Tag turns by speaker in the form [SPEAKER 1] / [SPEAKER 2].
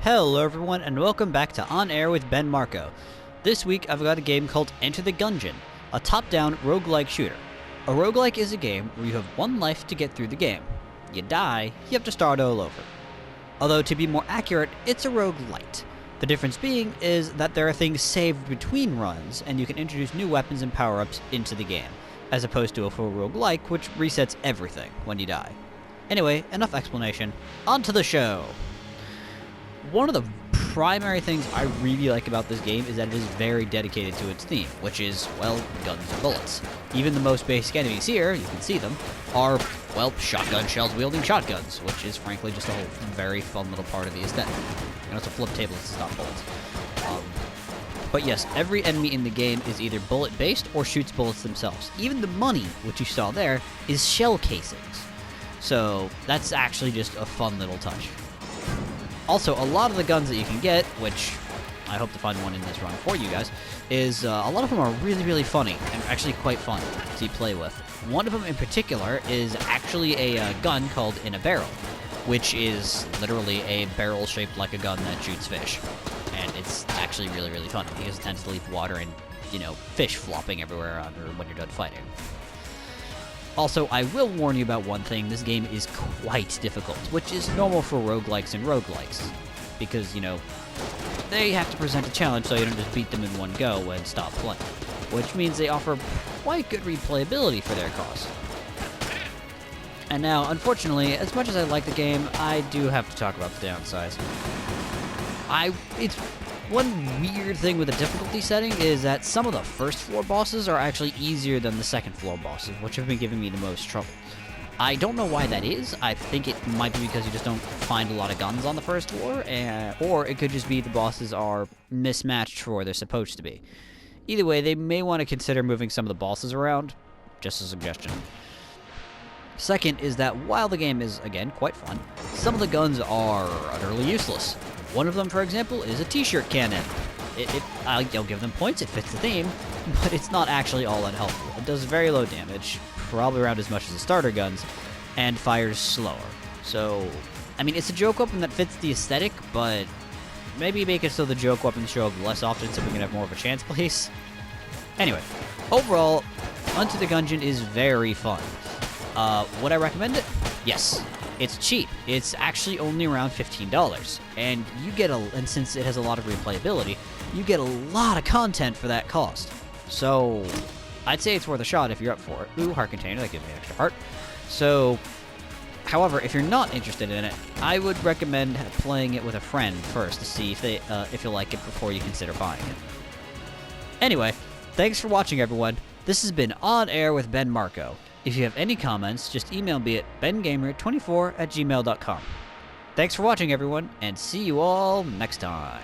[SPEAKER 1] Hello everyone and welcome back to On Air with Ben Marco. This week I've got a game called Enter the Gungeon, a top-down roguelike shooter. A roguelike is a game where you have one life to get through the game. You die, you have to start all over. Although to be more accurate, it's a roguelite. The difference being is that there are things saved between runs and you can introduce new weapons and power-ups into the game, as opposed to a full roguelike which resets everything when you die. Anyway, enough explanation, on to the show! One of the primary things I really like about this game is that it is very dedicated to its theme, which is, well, guns and bullets. Even the most basic enemies here, you can see them, are, well, shotgun shells wielding shotguns, which is frankly just a whole very fun little part of the aesthetic. You can also flip tables to stop bullets. But yes, every enemy in the game is either bullet-based or shoots bullets themselves. Even the money, which you saw there, is shell casings. So that's actually just a fun little touch. Also, a lot of the guns that you can get, which I hope to find one in this run for you guys, is a lot of them are really, really funny and actually quite fun to play with. One of them in particular is actually a gun called In a Barrel, which is literally a barrel shaped like a gun that shoots fish. And it's actually really, really fun because it tends to leave water and, you know, fish flopping everywhere on her when you're done fighting. Also, I will warn you about one thing, this game is quite difficult, which is normal for roguelikes and roguelikes, because, you know, they have to present a challenge so you don't just beat them in one go and stop playing, which means they offer quite good replayability for their cost. And now, unfortunately, as much as I like the game, I do have to talk about the downsides. It's one weird thing with the difficulty setting is that some of the first floor bosses are actually easier than the second floor bosses, which have been giving me the most trouble. I don't know why that is. I think it might be because you just don't find a lot of guns on the first floor, or it could just be the bosses are mismatched for where they're supposed to be. Either way, they may want to consider moving some of the bosses around. Just a suggestion. Second is that while the game is, again, quite fun, some of the guns are utterly useless. One of them, for example, is a t-shirt cannon. I'll give them points, it fits the theme, but it's not actually all that helpful. It does very low damage, probably around as much as the starter guns, and fires slower. So, I mean, it's a joke weapon that fits the aesthetic, but maybe make it so the joke weapons show up less often so we can have more of a chance, please. Anyway, overall, Enter the Gungeon is very fun. Would I recommend it? Yes. It's cheap. It's actually only around $15, and you get and since it has a lot of replayability, you get a lot of content for that cost. So, I'd say it's worth a shot if you're up for it. Ooh, heart container, that gives me an extra heart. So, however, if you're not interested in it, I would recommend playing it with a friend first to see if you'll like it before you consider buying it. Anyway, thanks for watching, everyone. This has been On Air with Ben Marco. If you have any comments, just email me at bengamer24@gmail.com. Thanks for watching, everyone, and see you all next time.